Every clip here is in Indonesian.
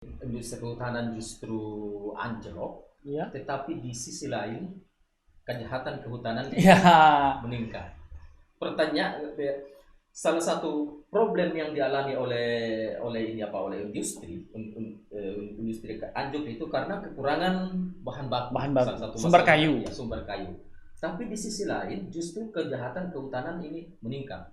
industri kehutanan justru anjlok, Iya. tetapi di sisi lain kejahatan kehutanan Ya. meningkat. Pertanyaan, salah satu problem yang dialami oleh industri anjlok itu karena kekurangan bahan baku, Bahan baku. salah satu Sumber masalah, kayu. ya, sumber kayu. Tapi di sisi lain justru kejahatan kehutanan ini meningkat.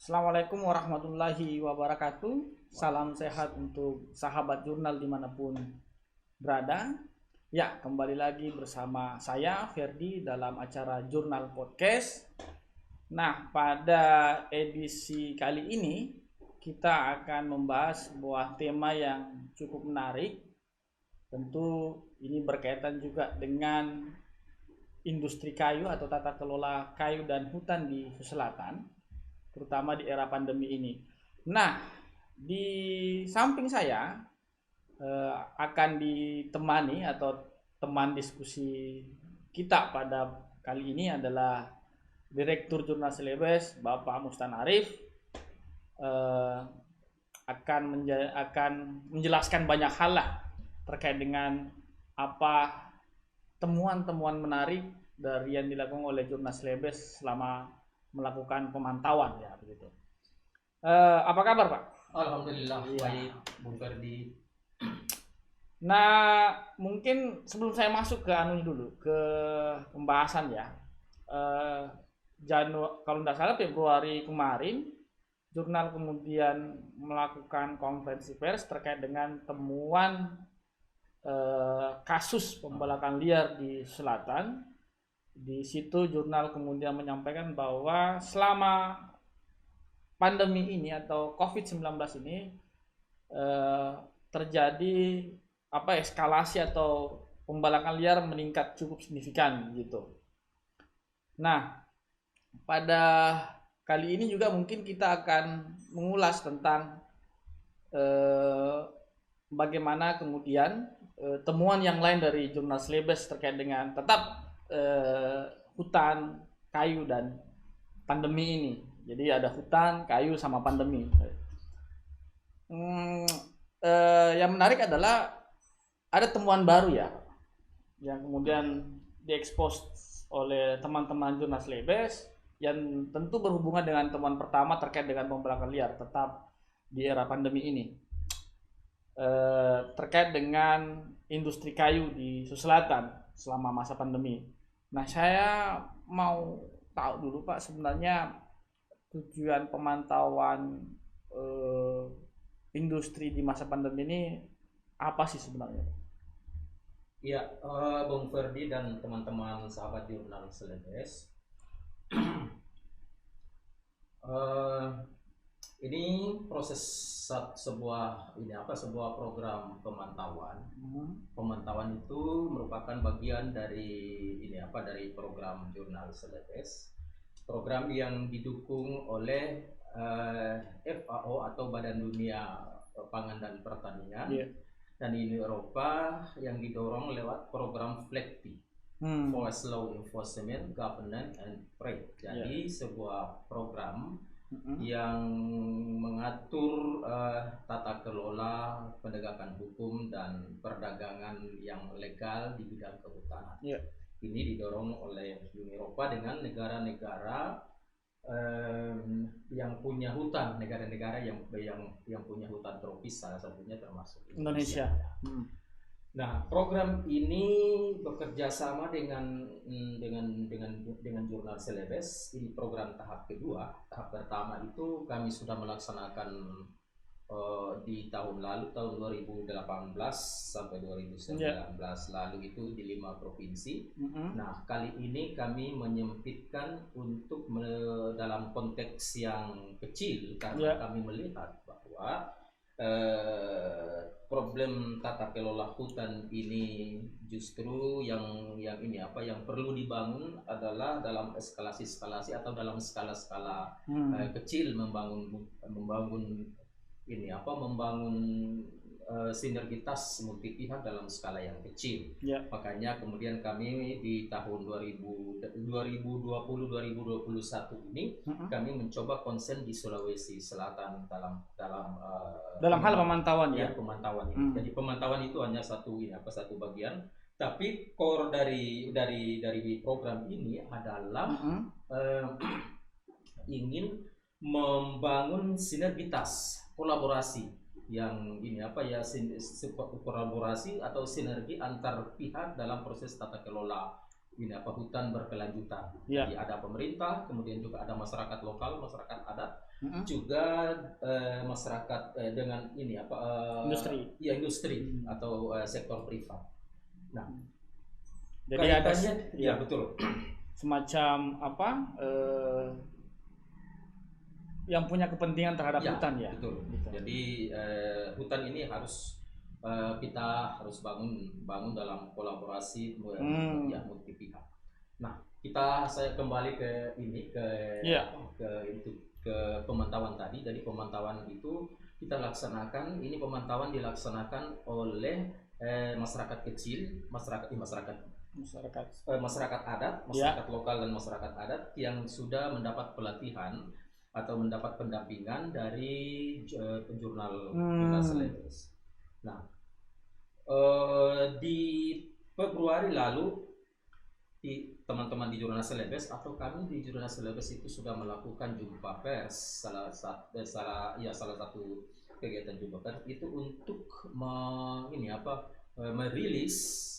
Assalamualaikum warahmatullahi wabarakatuh. Salam sehat untuk sahabat jurnal dimanapun berada. Ya, kembali lagi bersama saya Ferdi dalam acara Jurnal Podcast. Nah, pada edisi kali ini kita akan membahas sebuah tema yang cukup menarik. Tentu ini berkaitan juga dengan industri kayu atau tata kelola kayu dan hutan di Selatan, terutama di era pandemi ini. Nah, di samping saya akan ditemani atau teman diskusi kita pada kali ini adalah Direktur Jurnal Selebes Bapak Mustan Arif, akan menjelaskan banyak hal lah terkait dengan apa temuan-temuan menarik dari yang dilakukan oleh Jurnal Selebes selama melakukan pemantauan, ya begitu. Apa kabar, Pak? Alhamdulillah, Iya. baik, Bung Ferdi. Nah, mungkin sebelum saya masuk ke dulu ke pembahasan ya. Kalau tidak salah Februari kemarin jurnal kemudian melakukan konferensi pers terkait dengan temuan kasus pembalakan liar di selatan. Di situ jurnal kemudian menyampaikan bahwa selama pandemi ini atau COVID-19 ini terjadi eskalasi atau pembalakan liar meningkat cukup signifikan gitu. Nah, pada kali ini juga mungkin kita akan mengulas tentang bagaimana kemudian temuan yang lain dari jurnal Selebes terkait dengan tetap hutan, kayu, dan pandemi ini. Jadi ada hutan, kayu, sama pandemi. Yang menarik adalah ada temuan baru ya, yang kemudian diekspos oleh teman-teman jurnal Selebes yang tentu berhubungan dengan temuan pertama terkait dengan pembalakan liar tetap di era pandemi ini, terkait dengan industri kayu di Selatan selama masa pandemi. Nah, saya mau tahu dulu Pak, sebenarnya tujuan pemantauan industri di masa pandemi ini apa sih sebenarnya? Ya, Bung Ferdi dan teman-teman sahabat jurnal Selebes. Ini proses sebuah program pemantauan. Pemantauan itu merupakan bagian dari program jurnal Selebes. Program yang didukung oleh FAO atau Badan Dunia Pangan dan Pertanian, dan di Eropa yang didorong lewat program FLEGT, Forest Law Enforcement, Governance and Trade. Jadi sebuah program yang mengatur tata kelola, penegakan hukum, dan perdagangan yang legal di bidang kehutanan. Ini didorong oleh Uni Eropa dengan negara-negara yang punya hutan, negara-negara yang punya hutan tropis, salah satunya termasuk Indonesia. Nah, program ini bekerja sama dengan jurnal Selebes. Ini program tahap kedua. Tahap pertama itu kami sudah melaksanakan di tahun lalu, tahun 2018 sampai 2019 lalu itu di 5 provinsi. Nah, kali ini kami menyempitkan untuk dalam konteks yang kecil karena kami melihat bahwa problem tata kelola hutan ini justru yang yang perlu dibangun adalah dalam eskalasi-eskalasi atau dalam skala-skala kecil membangun sinergitas multi pihak dalam skala yang kecil. Ya. Makanya kemudian kami di tahun 2020-2021 ini kami mencoba konsen di Sulawesi Selatan dalam hal pemantauan ya. Pemantauan ini. Jadi pemantauan itu hanya satu bagian, tapi core dari program ini adalah ingin membangun sinergitas kolaborasi yang kolaborasi atau sinergi antar pihak dalam proses tata kelola hutan berkelanjutan. Ya. Jadi ada pemerintah, kemudian juga ada masyarakat lokal, masyarakat adat, juga masyarakat dengan industri. Ya, industri atau sektor privat. Nah, jadi ada ya betul. Semacam yang punya kepentingan terhadap hutan ya. Betul. Gitu. Jadi hutan ini kita harus bangun dalam kolaborasi multi pihak. Nah, saya kembali ke pemantauan tadi. Jadi pemantauan itu kita laksanakan. Ini pemantauan dilaksanakan oleh masyarakat kecil, masyarakat adat, masyarakat lokal dan masyarakat adat yang sudah mendapat pelatihan atau mendapat pendampingan dari jurnal Celebes. Nah, di Februari lalu teman-teman di jurnal Celebes atau kami di jurnal Celebes itu sudah melakukan jumpa pers, salah satu kegiatan jumpa pers itu untuk merilis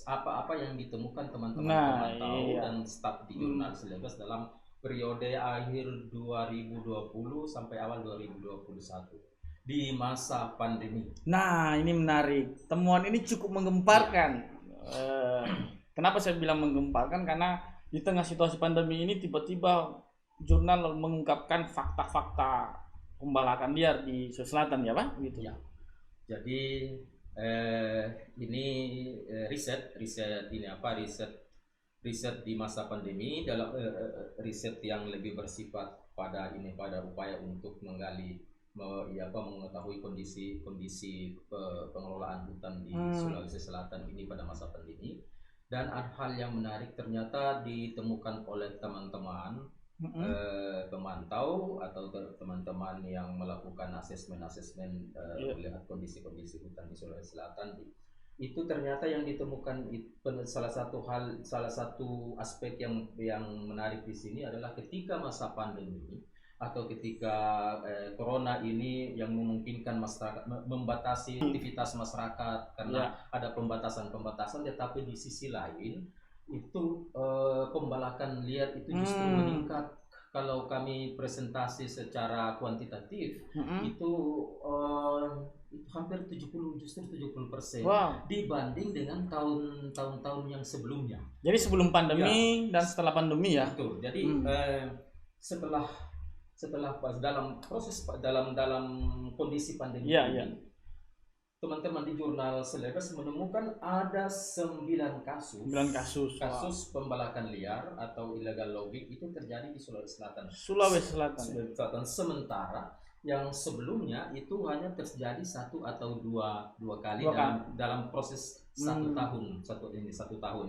apa-apa yang ditemukan teman-teman pemantau dan staf di jurnal Celebes dalam periode akhir 2020 sampai awal 2021 di masa pandemi. Nah, ini menarik. Temuan ini cukup menggemparkan. Kenapa saya bilang menggemparkan? Karena di tengah situasi pandemi ini tiba-tiba jurnal mengungkapkan fakta-fakta pembalakan liar di Sulawesi Selatan ya, Pak? Gitu. Ya. Jadi ini riset di masa pandemi dalam riset yang lebih bersifat pada upaya untuk mengetahui kondisi pengelolaan hutan di Sulawesi Selatan ini pada masa pandemi. Dan ada hal yang menarik ternyata ditemukan oleh teman-teman pemantau atau teman-teman yang melakukan asesmen melihat kondisi hutan di Sulawesi Selatan. Itu ternyata yang ditemukan salah satu aspek yang menarik di sini adalah ketika masa pandemi atau ketika corona ini yang memungkinkan masyarakat membatasi aktivitas masyarakat karena ada pembatasan, tetapi di sisi lain itu pembalakan liar itu justru meningkat. Kalau kami presentasi secara kuantitatif itu hampir 70% dibanding dengan tahun-tahun yang sebelumnya. Jadi sebelum pandemi dan setelah pandemi ya. Betul. Jadi setelah dalam kondisi pandemi ini, teman-teman di jurnal Celebes menemukan ada 9 kasus pembalakan liar atau illegal logging itu terjadi di Sulawesi Selatan. Sementara yang sebelumnya itu hanya terjadi 1 atau 2 kali dalam proses 1 tahun. Satu tahun.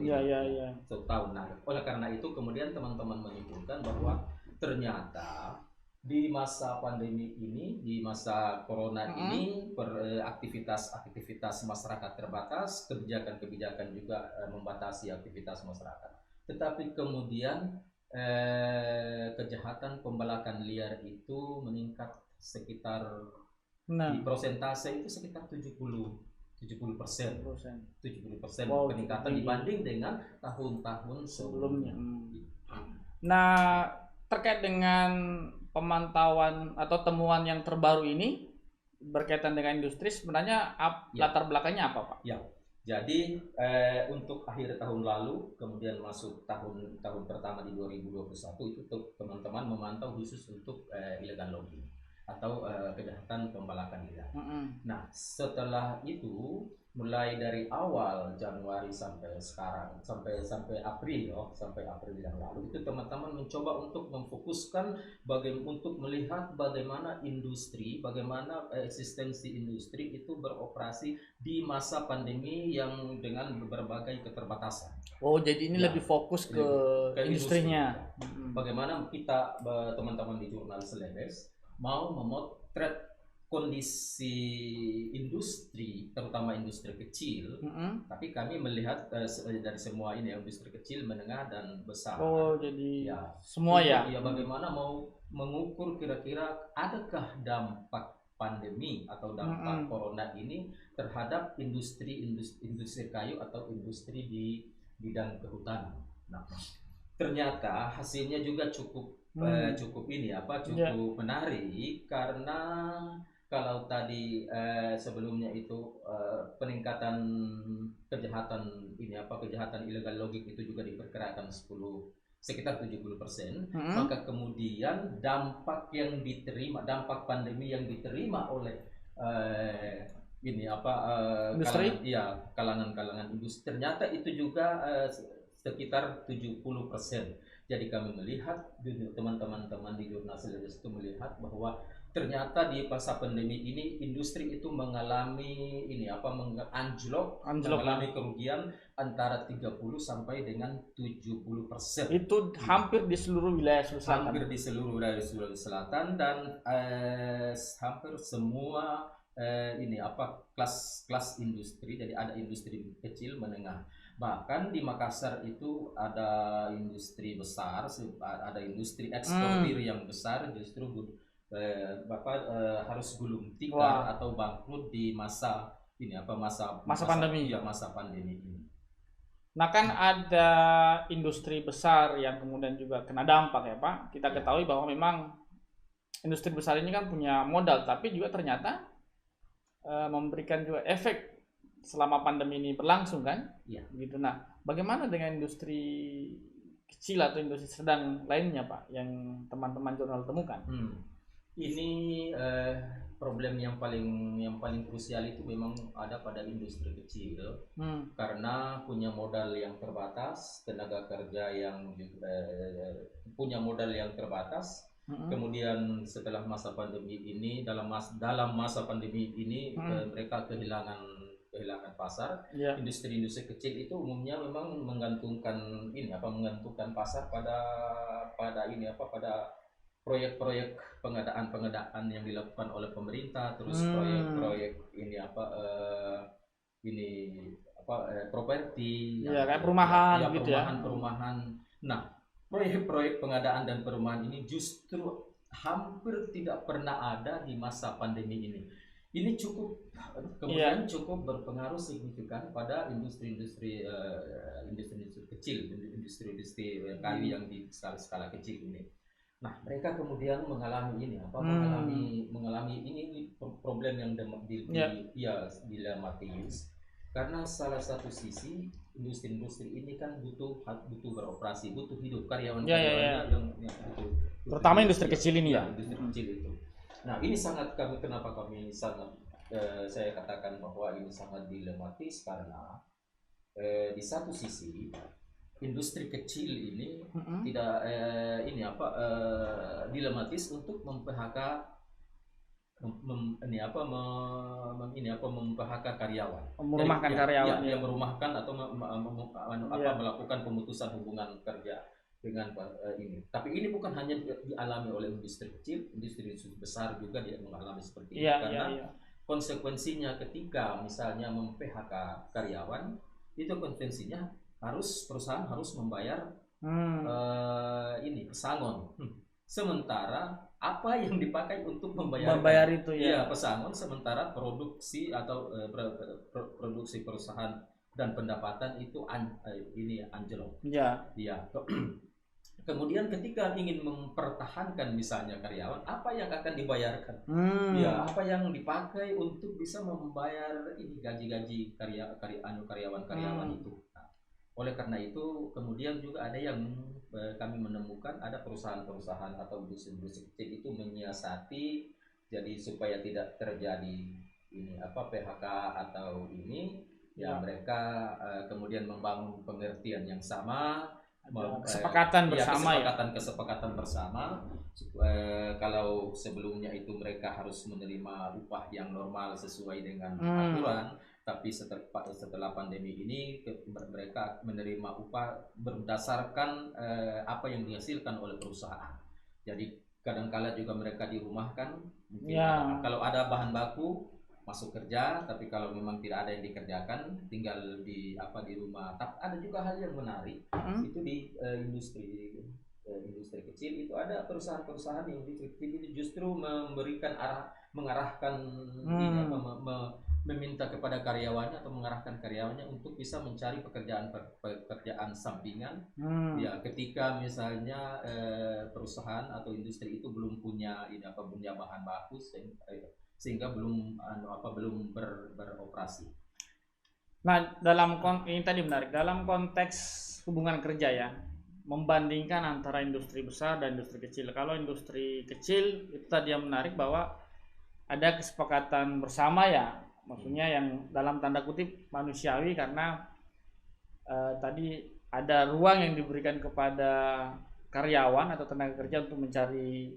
Nah, oleh karena itu kemudian teman-teman menyimpulkan bahwa ternyata di masa pandemi ini, di masa corona ini, aktivitas masyarakat terbatas, kebijakan juga membatasi aktivitas masyarakat. Tetapi kemudian kejahatan pembalakan liar itu meningkat sekitar di persentase itu sekitar 70%. 70% peningkatan dibanding dengan tahun-tahun sebelumnya. Nah, terkait dengan pemantauan atau temuan yang terbaru ini berkaitan dengan industri, sebenarnya latar belakangnya apa, Pak? Ya, jadi untuk akhir tahun lalu, kemudian masuk tahun pertama di 2021 itu teman-teman memantau khusus untuk illegal logging. atau kejahatan pembalakan liar. Nah, setelah itu mulai dari awal Januari sampai sekarang, sampai April yang lalu itu teman-teman mencoba untuk memfokuskan untuk melihat bagaimana eksistensi industri itu beroperasi di masa pandemi yang dengan berbagai keterbatasan. Oh, jadi ini lebih fokus ke industrinya. Bagaimana kita teman-teman di Jurnal Celebes mau memotret kondisi industri, terutama industri kecil, tapi kami melihat dari semua ini industri kecil, menengah dan besar. Oh, jadi semua ya. Ya, bagaimana mau mengukur kira-kira adakah dampak pandemi atau dampak corona ini terhadap industri kayu atau industri di bidang kehutanan. Nah, ternyata hasilnya juga cukup menarik, karena kalau tadi sebelumnya itu peningkatan kejahatan ilegal logging itu juga diperkirakan sekitar 70%, maka kemudian dampak pandemi yang diterima oleh industri, kalangan industri, ternyata itu juga sekitar 70%. Jadi kami melihat, teman-teman di Jurnal Celebes itu melihat bahwa ternyata di masa pandemi ini industri itu mengalami anjlok, mengalami kerugian antara 30 sampai dengan 70%. Itu hampir di seluruh wilayah Sulawesi Selatan. Hampir di seluruh wilayah Sulawesi Selatan, dan hampir semua kelas industri. Jadi ada industri kecil, menengah. Bahkan di Makassar itu ada industri besar, ada industri eksportir yang besar, justru harus gulung tikar atau bangkrut di masa pandemi. Ya, masa pandemi ini. Nah, kan ada industri besar yang kemudian juga kena dampak ya Pak. Kita ketahui bahwa memang industri besar ini kan punya modal, tapi juga ternyata memberikan juga efek selama pandemi ini berlangsung kan? Iya. Gitu. Nah, bagaimana dengan industri kecil atau industri sedang lainnya Pak yang teman-teman jurnal temukan? Ini problem yang paling krusial itu memang ada pada industri kecil, karena punya modal yang terbatas, tenaga kerja yang punya modal yang terbatas. Kemudian setelah masa pandemi ini, dalam masa pandemi ini mereka kehilangan pasar. Industri kecil itu umumnya memang menggantungkan pasar pada proyek-proyek pengadaan yang dilakukan oleh pemerintah, terus proyek-proyek properti, kayak perumahan gitu perumahan. Nah, proyek-proyek pengadaan dan perumahan ini justru hampir tidak pernah ada di masa pandemi ini. Ini cukup berpengaruh signifikan pada industri kecil, industri kayu yang di skala kecil ini. Nah, mereka kemudian mengalami ini problem yang dilematis, karena salah satu sisi industri ini kan butuh beroperasi, butuh hidup, karyawan-karyawannya yang butuh, terutama industri kecil ini industri kecil itu. Nah, ini kenapa kami saya katakan bahwa ini sangat dilematis, karena di satu sisi industri kecil ini tidak dilematis untuk memphk karyawan, merumahkan karyawan, merumahkan atau melakukan pemutusan hubungan kerja dengan ini. Tapi ini bukan hanya dialami oleh industri kecil, industri besar juga dia mengalami seperti ini, karena konsekuensinya ketika misalnya memphk karyawan, itu konsekuensinya perusahaan harus membayar pesangon. Sementara apa yang dipakai untuk membayar itu pesangon, sementara produksi atau produksi perusahaan dan pendapatan itu anjlok. Kemudian ketika ingin mempertahankan misalnya karyawan, apa yang akan dibayarkan? Apa yang dipakai untuk bisa membayar gaji-gaji karyawan itu? Oleh karena itu kemudian juga ada yang kami menemukan ada perusahaan-perusahaan atau industri kecil itu menyiasati Jadi supaya tidak terjadi ini apa PHK atau ini ya mereka kemudian membangun pengertian yang sama, kesepakatan bersama kesepakatan bersama. Kalau sebelumnya itu mereka harus menerima upah yang normal sesuai dengan aturan, tapi setelah pandemi ini mereka menerima upah berdasarkan apa yang dihasilkan oleh perusahaan. Jadi kadang-kala juga mereka dirumahkan, mungkin kalau ada bahan baku masuk kerja, tapi kalau memang tidak ada yang dikerjakan tinggal di rumah. Tapi ada juga hal yang menarik itu di industri kecil itu ada perusahaan-perusahaan yang justru mengarahkan meminta kepada karyawannya atau mengarahkan karyawannya untuk bisa mencari pekerjaan sampingan. Ya ketika misalnya perusahaan atau industri itu belum punya punya bahan baku sehingga belum beroperasi. Nah, ini tadi menarik dalam konteks hubungan kerja ya, membandingkan antara industri besar dan industri kecil. Kalau industri kecil itu tadi yang menarik bahwa ada kesepakatan bersama ya, maksudnya yang dalam tanda kutip manusiawi karena tadi ada ruang yang diberikan kepada karyawan atau tenaga kerja untuk mencari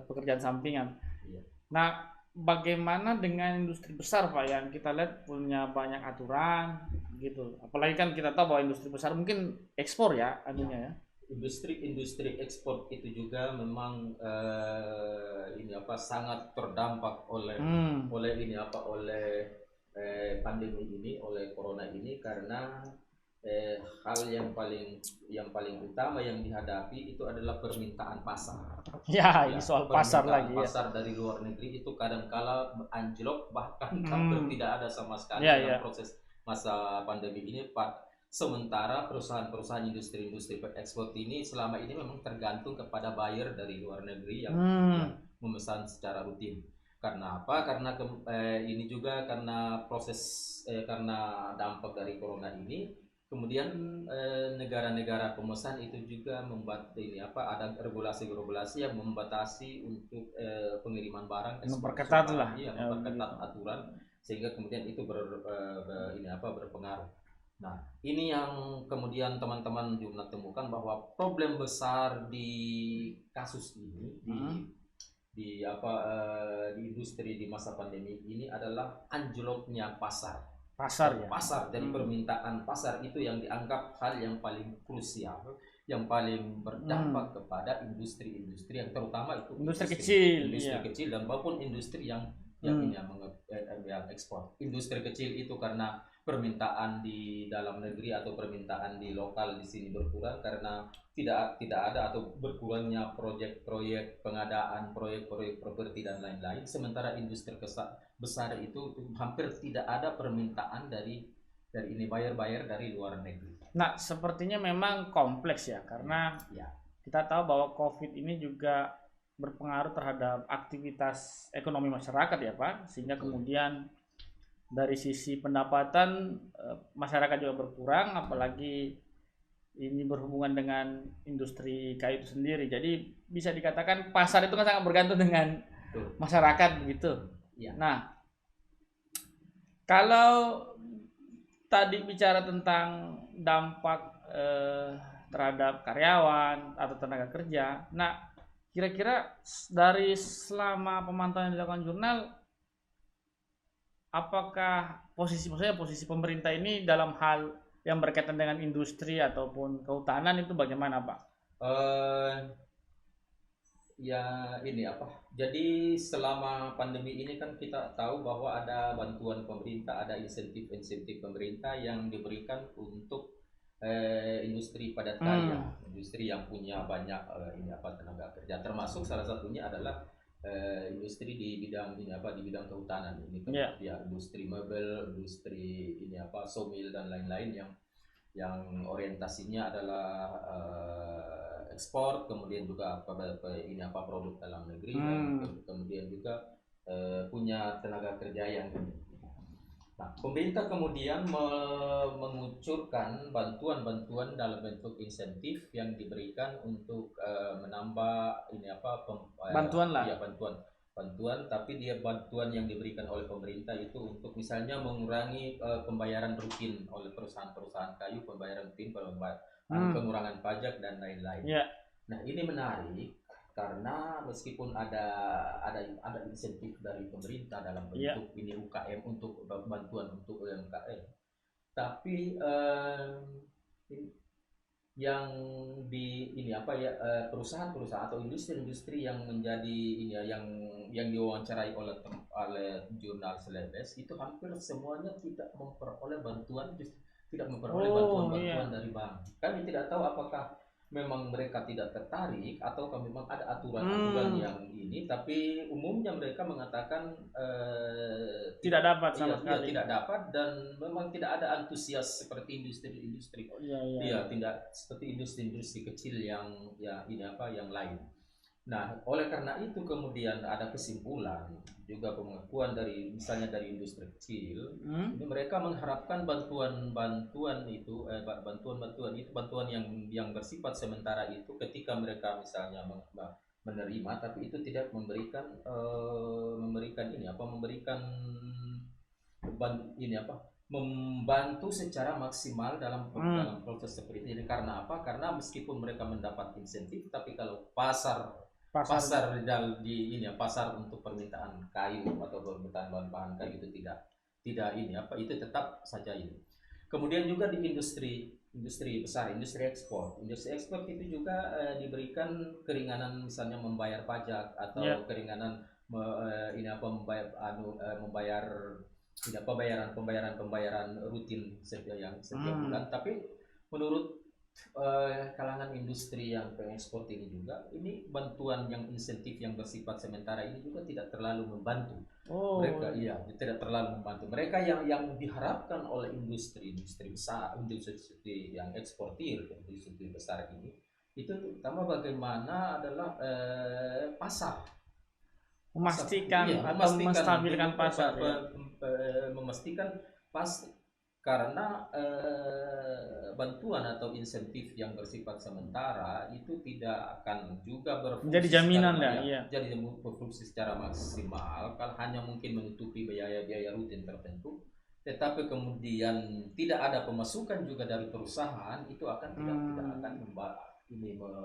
pekerjaan sampingan. Nah, bagaimana dengan industri besar Pak yang kita lihat punya banyak aturan gitu. Apalagi kan kita tahu bahwa industri besar mungkin ekspor ya anunya ya. Industri ekspor itu juga memang sangat terdampak oleh pandemi ini, oleh corona ini, karena hal yang paling utama yang dihadapi itu adalah permintaan pasar. Ya, ini soal pasar lagi. Pasar dari luar negeri itu kadang-kala anjlok, bahkan hampir tidak ada sama sekali dalam proses masa pandemi ini. Sementara perusahaan-perusahaan industri ekspor ini selama ini memang tergantung kepada buyer dari luar negeri yang memesan secara rutin. Karena apa? Karena ini juga karena karena dampak dari corona ini, kemudian negara-negara pemesan itu juga membuat ada regulasi yang membatasi untuk pengiriman barang, memperketat aturan, sehingga kemudian itu berpengaruh. Nah, ini yang kemudian teman-teman juga temukan bahwa problem besar di kasus ini di industri di masa pandemi ini adalah anjloknya pasar. Jadi permintaan pasar itu yang dianggap hal yang paling krusial, yang paling berdampak kepada industri-industri yang terutama itu industri kecil dan maupun industri yang ekspor. Industri kecil itu karena permintaan di dalam negeri atau permintaan di lokal di sini berkurang karena tidak ada atau berkurangnya proyek-proyek pengadaan, proyek-proyek properti dan lain-lain. Sementara industri besar itu hampir tidak ada permintaan dari ini buyer dari luar negeri. Nah, sepertinya memang kompleks ya, karena kita tahu bahwa COVID ini juga berpengaruh terhadap aktivitas ekonomi masyarakat ya Pak, sehingga kemudian dari sisi pendapatan masyarakat juga berkurang, apalagi ini berhubungan dengan industri kayu itu sendiri. Jadi bisa dikatakan pasar itu kan sangat bergantung dengan masyarakat begitu. Nah, kalau tadi bicara tentang dampak terhadap karyawan atau tenaga kerja, nah kira-kira dari selama pemantauan yang dilakukan jurnal, apakah posisi pemerintah ini dalam hal yang berkaitan dengan industri ataupun kehutanan itu bagaimana Pak? Jadi selama pandemi ini kan kita tahu bahwa ada bantuan pemerintah, ada insentif pemerintah yang diberikan untuk industri padat karya, industri yang punya banyak tenaga kerja, termasuk salah satunya adalah industri di bidang kehutanan ini, industri mebel, industri sawmill dan lain-lain yang orientasinya adalah ekspor, kemudian juga produk dalam negeri, dan kemudian juga punya tenaga kerja yang ini. Nah, pemerintah kemudian mengucurkan bantuan-bantuan dalam bentuk insentif yang diberikan untuk menambah bantuan bantuan, tapi dia bantuan yang diberikan oleh pemerintah itu untuk misalnya mengurangi pembayaran rutin oleh perusahaan-perusahaan kayu, pembayaran rutin, pengurangan pajak dan lain-lain. Yeah. Nah, ini menarik karena meskipun ada insentif dari pemerintah dalam bentuk ini UKM untuk bantuan untuk UMKM, tapi yang di ini apa ya, perusahaan-perusahaan atau industri-industri yang menjadi ini ya, yang diwawancarai oleh jurnal Celebes itu hampir semuanya tidak memperoleh bantuan dari bank. Kami tidak tahu apakah memang mereka tidak tertarik atau memang ada aturan-aturan yang ini, tapi umumnya mereka mengatakan tidak dapat sama sekali. Tidak dapat, dan memang tidak ada antusias seperti industri-industri. Tidak seperti industri-industri kecil yang lain. Nah, oleh karena itu kemudian ada kesimpulan juga pengakuan dari misalnya dari industri kecil, ini mereka mengharapkan bantuan yang bersifat sementara itu ketika mereka misalnya menerima, tapi itu tidak memberikan membantu secara maksimal dalam proses seperti ini. Karena apa? Karena meskipun mereka mendapat insentif, tapi kalau pasar untuk permintaan kayu atau permintaan bahan kayu itu itu tetap saja ini. Kemudian juga di industri besar, industri ekspor itu juga diberikan keringanan, misalnya membayar pajak atau keringanan pembayaran rutin setiap bulan. Tapi menurut kalangan industri yang pengekspor ini juga, ini bantuan yang insentif yang bersifat sementara ini juga tidak terlalu membantu. Mereka tidak terlalu membantu. Mereka yang diharapkan oleh industri besar, industri yang eksportir, industri besar ini, itu terutama bagaimana adalah pasar. Memastikan menstabilkan pasar, memastikan pas. Karena bantuan atau insentif yang bersifat sementara itu tidak akan juga berfungsi jaminan jadi berfungsi secara maksimal, kalau hanya mungkin menutupi biaya rutin tertentu, tetapi kemudian tidak ada pemasukan juga dari perusahaan, itu akan tidak akan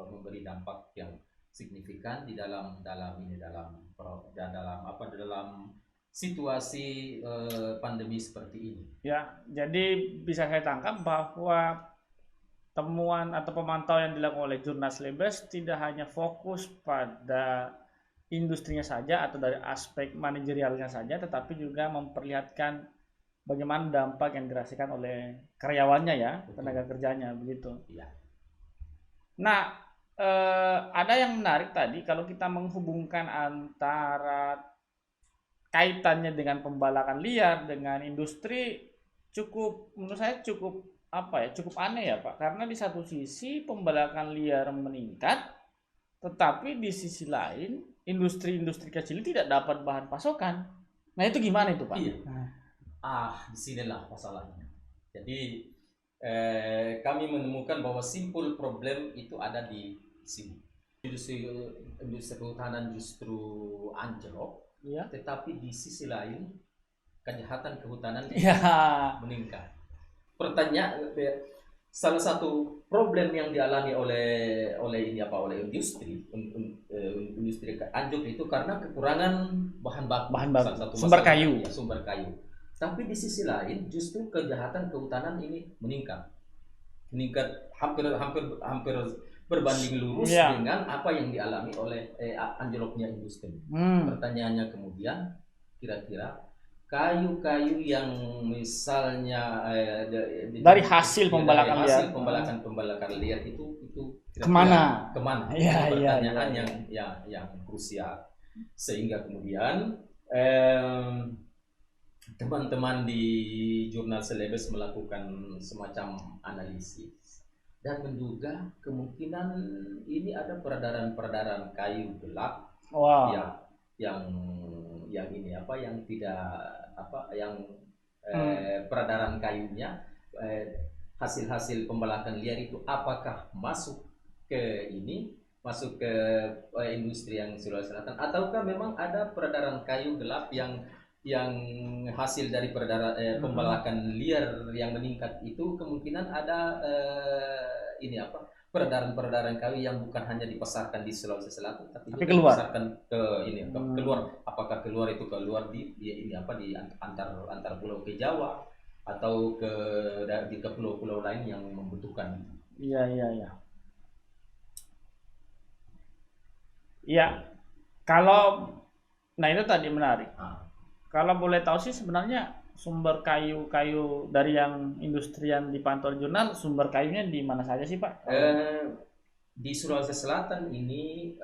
memberi dampak yang signifikan di dalam situasi pandemi seperti ini. Ya, jadi bisa saya tangkap bahwa temuan atau pemantauan yang dilakukan oleh jurnal Celebes tidak hanya fokus pada industrinya saja atau dari aspek manajerialnya saja, tetapi juga memperlihatkan bagaimana dampak yang dirasakan oleh karyawannya ya, tenaga kerjanya begitu. Ya. Nah, ada yang menarik tadi kalau kita menghubungkan antara kaitannya dengan pembalakan liar dengan industri, menurut saya cukup aneh ya Pak, karena di satu sisi pembalakan liar meningkat, tetapi di sisi lain industri kecil tidak dapat bahan pasokan. Nah, itu gimana itu Pak? Iya. Disinilah masalahnya. Jadi kami menemukan bahwa simpul problem itu ada di sini. Industri kehutanan justru anjlok. Ya. Tetapi di sisi lain kejahatan kehutanan meningkat. Pertanyaan, salah satu problem yang dialami oleh industri anjlok itu karena kekurangan bahan baku. Salah satu sumber kayu. Tapi di sisi lain justru kejahatan kehutanan ini meningkat hampir berbanding lurus dengan apa yang dialami oleh anjloknya industri. Pertanyaannya kemudian, kira-kira kayu-kayu yang misalnya dari hasil pembalakan liar itu kemana? Pertanyaan yang krusial, sehingga kemudian teman-teman di jurnal Celebes melakukan semacam analisis dan menduga kemungkinan ini ada peredaran kayu gelap peredaran kayunya, hasil-hasil pembalakan liar itu apakah masuk ke ini masuk ke industri yang Sulawesi Selatan, ataukah memang ada peredaran kayu gelap yang hasil dari pembalakan liar yang meningkat itu, kemungkinan ada ini apa, peredaran kayu yang bukan hanya dipasarkan di Sulawesi Selatan tapi juga keluar. dipasarkan ke ini keluar. Apakah keluar itu keluar di ini apa, di antar pulau ke Jawa atau ke pulau-pulau lain yang membutuhkan. Iya. Iya, kalau nah itu tadi menarik. Kalau boleh tahu sih sebenarnya sumber kayu dari yang industri yang dipantau jurnal, sumber kayunya di mana saja sih Pak? Di Sulawesi Selatan ini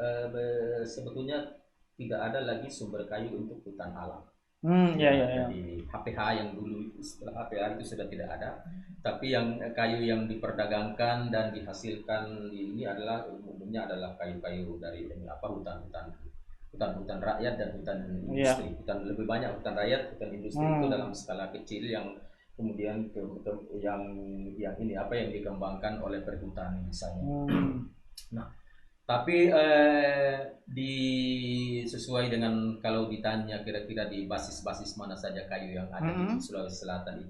sebetulnya tidak ada lagi sumber kayu untuk hutan alam. Jadi HPH yang dulu, setelah HPH itu sudah tidak ada. Tapi yang kayu yang diperdagangkan dan dihasilkan ini adalah umumnya adalah kayu-kayu dari hutan rakyat dan hutan industri. Hutan lebih banyak hutan rakyat, hutan industri itu dalam skala kecil yang kemudian yang ini apa yang dikembangkan oleh perhutani misalnya. Nah, tapi sesuai dengan kalau ditanya kira-kira di basis mana saja kayu yang ada di Sulawesi Selatan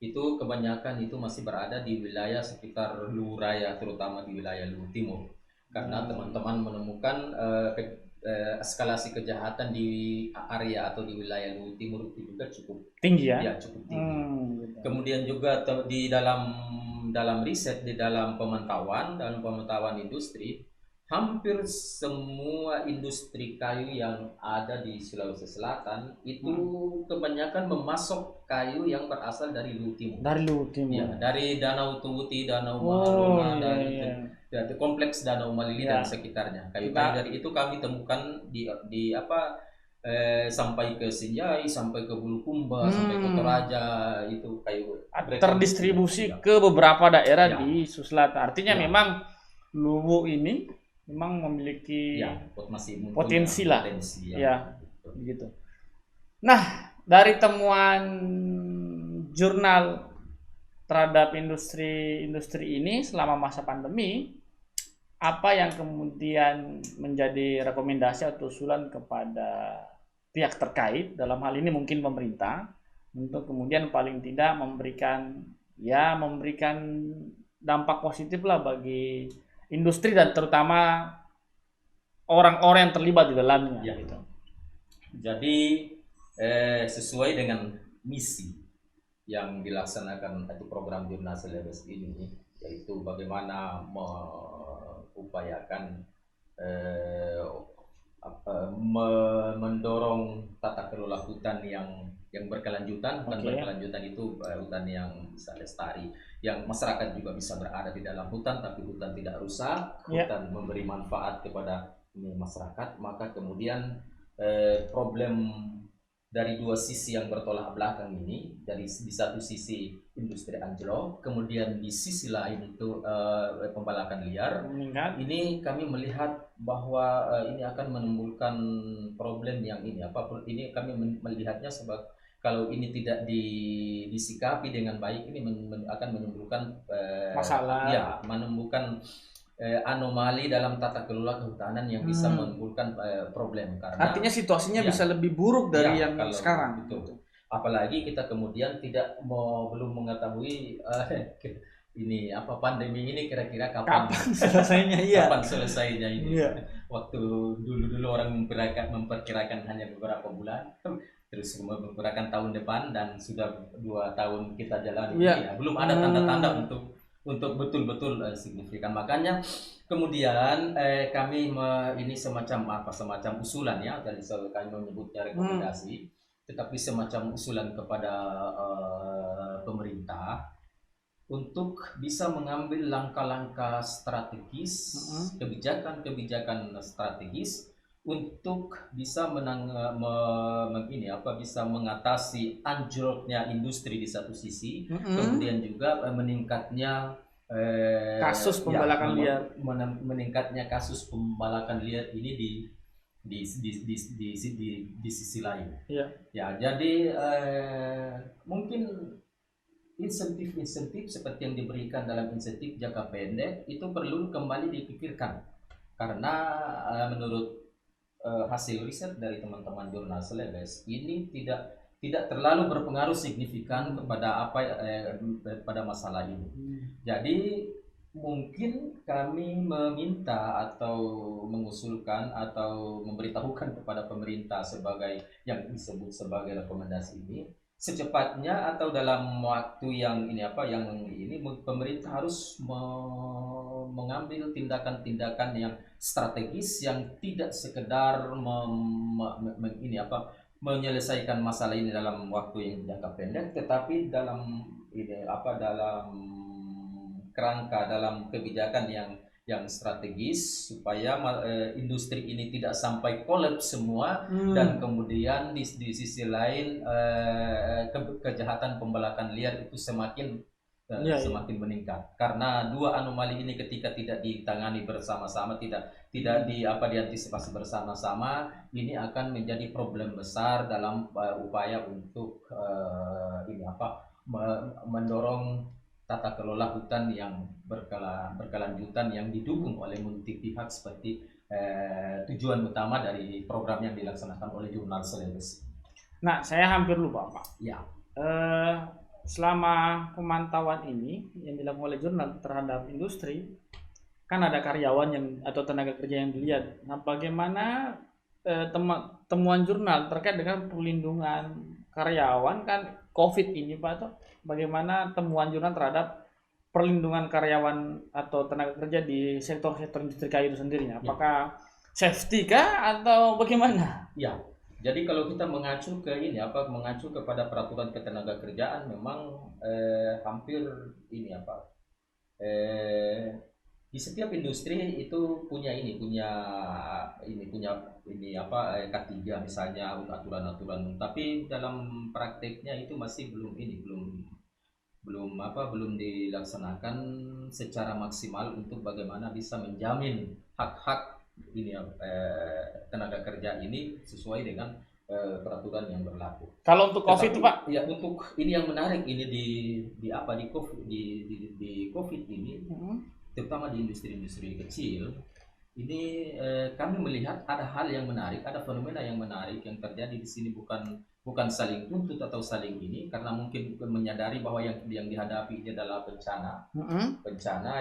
itu kebanyakan itu masih berada di wilayah sekitar Luwu Raya, terutama di wilayah Luwu Timur, karena teman-teman menemukan eskalasi kejahatan di area atau di wilayah Luwu Timur itu juga cukup tinggi ya, cukup tinggi. Kemudian juga di dalam riset, di dalam pemantauan industri, hampir semua industri kayu yang ada di Sulawesi Selatan itu kebanyakan memasok kayu yang berasal dari Luwu Timur. Dari Luwu Timur. Ya, dari Danau Tuwuti, Danau Mahalona, dari kompleks Danau Malili dan sekitarnya. Kayu-kayu dari itu kami temukan di sampai ke Sinjai, sampai ke Bulukumba, sampai ke Toraja, itu kayu terdistribusi ke beberapa daerah di Sulawesi Selatan. Artinya memang Luwu ini memang memiliki potensi lah, begitu. Nah, dari temuan jurnal terhadap industri ini selama masa pandemi, apa yang kemudian menjadi rekomendasi atau usulan kepada pihak terkait, dalam hal ini mungkin pemerintah, untuk kemudian paling tidak memberikan dampak positif lah bagi industri dan terutama orang-orang yang terlibat di dalamnya. Gitu. Jadi sesuai dengan misi yang dilaksanakan atau program Jurnal Selebes ini, yaitu bagaimana mengupayakan mendorong tata kelola hutan yang berkelanjutan. Berkelanjutan itu hutan yang bisa lestari, yang masyarakat juga bisa berada di dalam hutan, tapi hutan tidak rusak, hutan memberi manfaat kepada masyarakat. Maka kemudian problem dari dua sisi yang bertolak belakang ini, dari di satu sisi industri anjlok, kemudian di sisi lain itu pembalakan liar. Ini kami melihat bahwa ini akan menimbulkan problem yang ini kami melihatnya sebagai, kalau ini tidak disikapi dengan baik, ini akan menimbulkan masalah, menimbulkan anomali dalam tata kelola kehutanan yang bisa menimbulkan problem, karena artinya situasinya bisa lebih buruk dari yang sekarang. Betul. Apalagi kita kemudian belum mengetahui ini pandemi ini kira-kira kapan selesainya. Kapan selesainya ini. Waktu dulu orang memperkirakan hanya beberapa bulan, terus memperkirakan tahun depan, dan sudah 2 tahun kita jalani. Belum ada tanda-tanda untuk betul-betul signifikan. Makanya kemudian kami ini semacam usulan ya, dari kami menyebutnya rekomendasi, tetapi semacam usulan kepada pemerintah untuk bisa mengambil langkah-langkah strategis, kebijakan strategis untuk bisa bisa mengatasi anjloknya industri di satu sisi, kemudian juga meningkatnya kasus pembalakan liar, meningkatnya kasus pembalakan liar ini di sisi lain. Jadi mungkin insentif seperti yang diberikan dalam insentif jangka pendek itu perlu kembali dipikirkan. karena menurut hasil riset dari teman-teman jurnal Celebes ini tidak terlalu berpengaruh signifikan kepada pada masalah ini. Jadi mungkin kami meminta atau mengusulkan atau memberitahukan kepada pemerintah sebagai yang disebut sebagai rekomendasi ini, secepatnya atau dalam waktu yang pemerintah harus mengambil tindakan-tindakan yang strategis yang tidak sekedar menyelesaikan masalah ini dalam waktu yang jangka pendek, tetapi dalam kerangka dalam kebijakan yang strategis supaya industri ini tidak sampai kolaps semua dan kemudian di sisi lain kejahatan pembalakan liar itu semakin meningkat karena dua anomali ini ketika tidak ditangani bersama-sama, tidak diantisipasi bersama-sama, ini akan menjadi problem besar dalam upaya untuk mendorong tata kelola hutan yang berkelanjutan yang didukung oleh multi pihak seperti tujuan utama dari program yang dilaksanakan oleh Jurnal Celebes. Nah, saya hampir lupa, Pak. Ya. Selama pemantauan ini yang dilakukan oleh jurnal terhadap industri, kan ada karyawan atau tenaga kerja yang dilihat. Nah, bagaimana temuan jurnal terkait dengan perlindungan karyawan kan COVID ini, Pak, atau bagaimana temuan jurnal terhadap perlindungan karyawan atau tenaga kerja di sektor-sektor industri kayu itu sendirinya? Apakah safety kah atau bagaimana? Ya. Jadi kalau kita mengacu kepada peraturan ketenaga kerjaan, memang hampir di setiap industri itu punya K3 misalnya aturan-aturan, tapi dalam prakteknya itu masih belum dilaksanakan secara maksimal untuk bagaimana bisa menjamin hak-hak tenaga kerja ini sesuai dengan peraturan yang berlaku. Kalau untuk COVID itu, Pak? Ya, untuk ini yang menarik ini di COVID ini, terutama di industri-industri kecil ini, kami melihat ada hal yang menarik, ada fenomena yang menarik yang terjadi di sini, bukan saling tuntut atau saling ini, karena mungkin menyadari bahwa yang dihadapi ini adalah bencana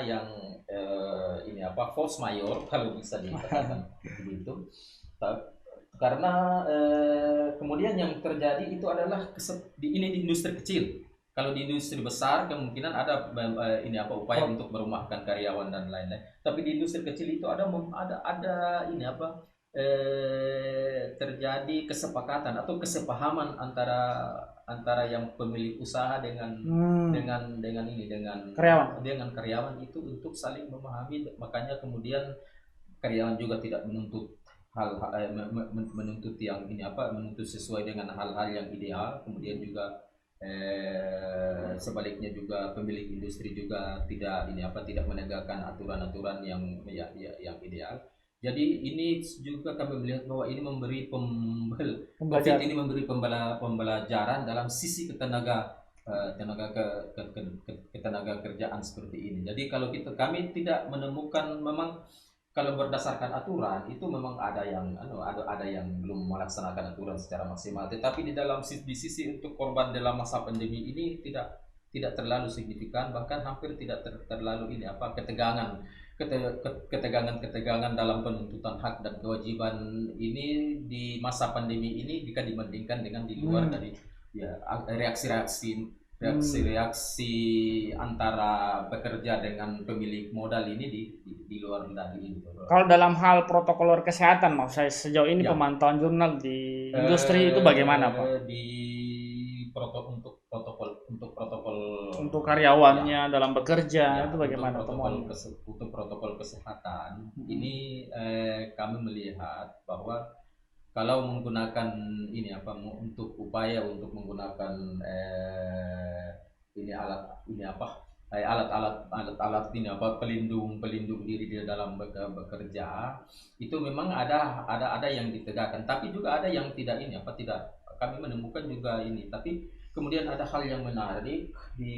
yang force majeure kalau bisa dikatakan begitu. Karena kemudian yang terjadi itu adalah di industri kecil. Kalau di industri besar kemungkinan ada upaya untuk merumahkan karyawan dan lain-lain. Tapi di industri kecil itu terjadi kesepakatan atau kesepahaman antara yang pemilik usaha dengan karyawan itu untuk saling memahami. Makanya kemudian karyawan juga tidak menuntut menuntut sesuai dengan hal-hal yang ideal. Kemudian juga sebaliknya juga pemilik industri juga tidak menegakkan aturan-aturan yang ideal. Jadi ini juga kami melihat bahwa ini memberi pembelajaran dalam sisi ketenaga kerjaan seperti ini. Jadi kalau kami tidak menemukan, memang kalau berdasarkan aturan itu memang ada yang belum melaksanakan aturan secara maksimal. Tetapi di sisi untuk korban dalam masa pandemi ini tidak terlalu signifikan, bahkan hampir tidak terlalu ketegangan dalam penuntutan hak dan kewajiban ini di masa pandemi ini jika dibandingkan dengan di luar dari reaksi antara pekerja dengan pemilik modal ini di luar tadi ini. Kalau dalam hal protokol kesehatan, saya sejauh ini pemantauan jurnal di industri itu bagaimana, Pak? Untuk karyawannya dalam bekerja itu bagaimana temuan? Untuk protokol kesehatan ini kami melihat bahwa kalau menggunakan untuk upaya untuk menggunakan alat pelindung diri di dalam bekerja, itu memang ada yang ditegakkan, tapi juga ada yang tidak kami menemukan juga ini. Tapi kemudian ada hal yang menarik di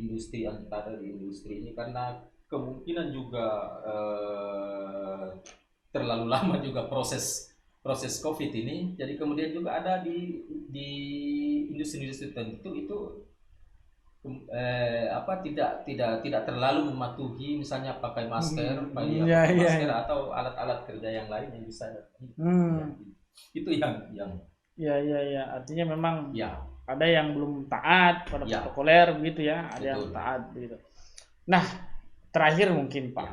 industri ini, karena kemungkinan juga terlalu lama juga proses COVID ini. Jadi kemudian juga ada di industri-industri tertentu itu tidak terlalu mematuhi, misalnya pakai masker, pakai masker atau alat-alat kerja yang lain yang bisa itu yang artinya memang ada yang belum taat pada protokoler begitu ya, ada yang taat begitu. Nah, terakhir mungkin Pak,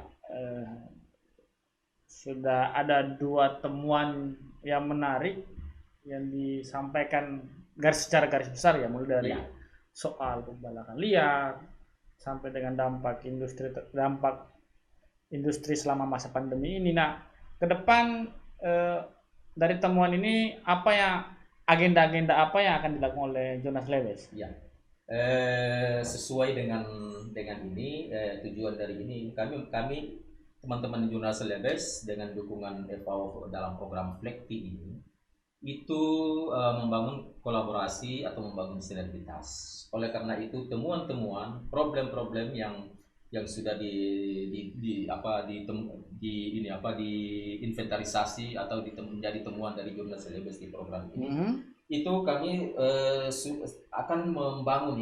sudah ada 2 temuan yang menarik yang disampaikan secara garis besar ya, mulai dari soal pembalakan liar sampai dengan dampak industri selama masa pandemi ini. Nah, ke depan dari temuan ini apa yang agenda-agenda apa yang akan dilakukan oleh Jurnal Celebes? Ya, sesuai dengan ini tujuan dari ini kami teman-teman Jurnal Celebes dengan dukungan FAO dalam program FLECTI ini itu membangun kolaborasi atau membangun sinergitas. Oleh karena itu temuan-temuan, problem-problem yang sudah diinventarisasi atau menjadi temuan dari Jurnal Celebes di program ini, itu kami akan membangun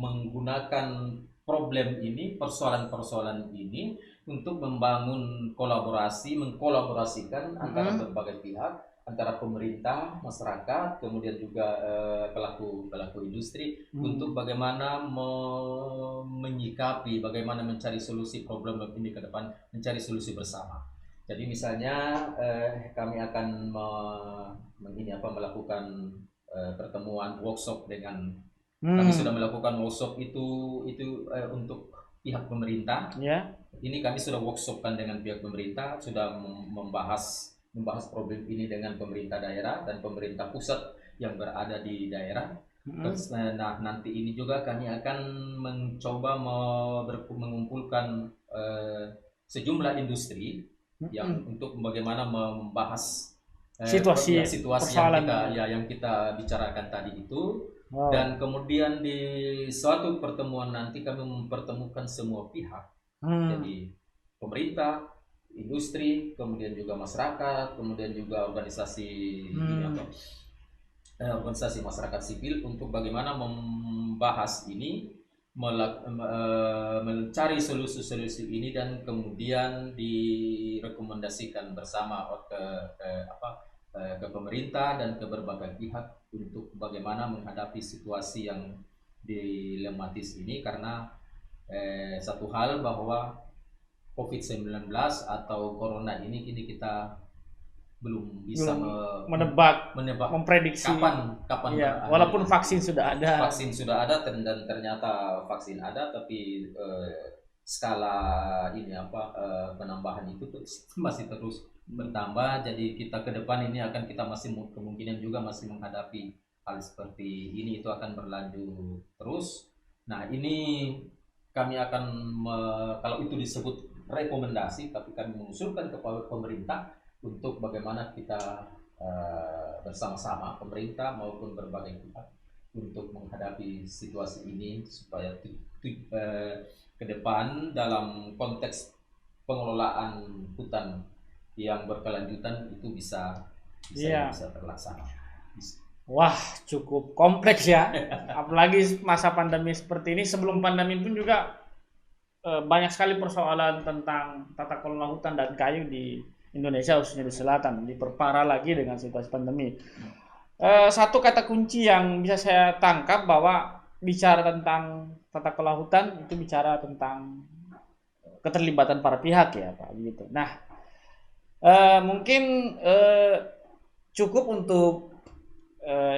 menggunakan problem ini, persoalan-persoalan ini untuk membangun mengkolaborasikan antara berbagai pihak, antara pemerintah, masyarakat, kemudian juga pelaku industri untuk bagaimana menyikapi, bagaimana mencari solusi problem ini ke depan, mencari solusi bersama. Jadi misalnya kami akan melakukan pertemuan workshop dengan kami sudah melakukan workshop itu untuk pihak pemerintah. Ini kami sudah workshopkan dengan pihak pemerintah, sudah membahas problem ini dengan pemerintah daerah dan pemerintah pusat yang berada di daerah. Nah, nanti ini juga kami akan mencoba mengumpulkan sejumlah industri yang untuk bagaimana membahas situasi yang kita bicarakan tadi itu. Dan kemudian di suatu pertemuan nanti kami mempertemukan semua pihak. Jadi pemerintah, industri, kemudian juga masyarakat, kemudian juga organisasi masyarakat sipil untuk bagaimana membahas ini, mencari solusi ini dan kemudian direkomendasikan bersama ke pemerintah dan ke berbagai pihak untuk bagaimana menghadapi situasi yang dilematis ini. Karena satu hal bahwa COVID-19 atau Corona ini kita belum bisa menebak, memprediksi kapan walaupun vaksin sudah ada. Dan ternyata vaksin ada, tapi skala penambahan itu masih terus bertambah. Jadi kita ke depan ini kita masih kemungkinan juga masih menghadapi hal seperti ini, itu akan berlanjut terus. Nah, ini kami akan kalau itu disebut rekomendasi, tapi kami mengusulkan kepada pemerintah untuk bagaimana kita bersama-sama, pemerintah maupun berbagai pihak, untuk menghadapi situasi ini supaya ke depan dalam konteks pengelolaan hutan yang berkelanjutan itu bisa terlaksana. Wah, cukup kompleks ya. Apalagi masa pandemi seperti ini. Sebelum pandemi pun juga banyak sekali persoalan tentang tata kelola hutan dan kayu di Indonesia, khususnya di selatan, diperparah lagi dengan situasi pandemi. Satu kata kunci yang bisa saya tangkap bahwa bicara tentang tata kelola hutan itu bicara tentang keterlibatan para pihak ya Pak, gitu. Nah, mungkin cukup untuk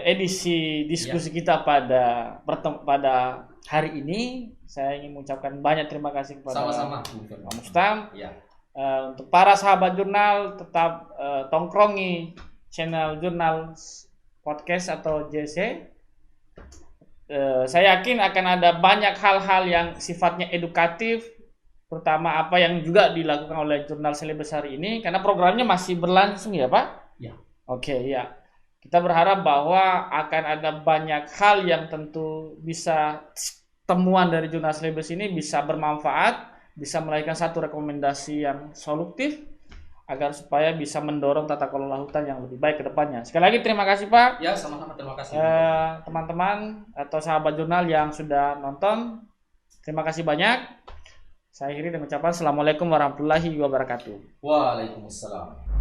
edisi diskusi kita pada hari ini. Saya ingin mengucapkan banyak terima kasih kepada Pak Mustam. Untuk para sahabat jurnal, tetap tongkrongi channel Jurnal Podcast atau JC. Saya yakin akan ada banyak hal-hal yang sifatnya edukatif, terutama apa yang juga dilakukan oleh Jurnal Celebes hari ini, karena programnya masih berlangsung ya Pak? Ya. Oke, ya. Kita berharap bahwa akan ada banyak hal yang tentu bisa temuan dari Jurnal Celebes ini bisa bermanfaat bisa melahirkan satu rekomendasi yang solutif agar supaya bisa mendorong tata kelola hutan yang lebih baik ke depannya. Sekali lagi terima kasih Pak. Ya, sama-sama, terima kasih. Teman-teman atau sahabat jurnal yang sudah nonton, terima kasih banyak. Saya akhiri dengan ucapan Assalamualaikum warahmatullahi wabarakatuh. Waalaikumsalam.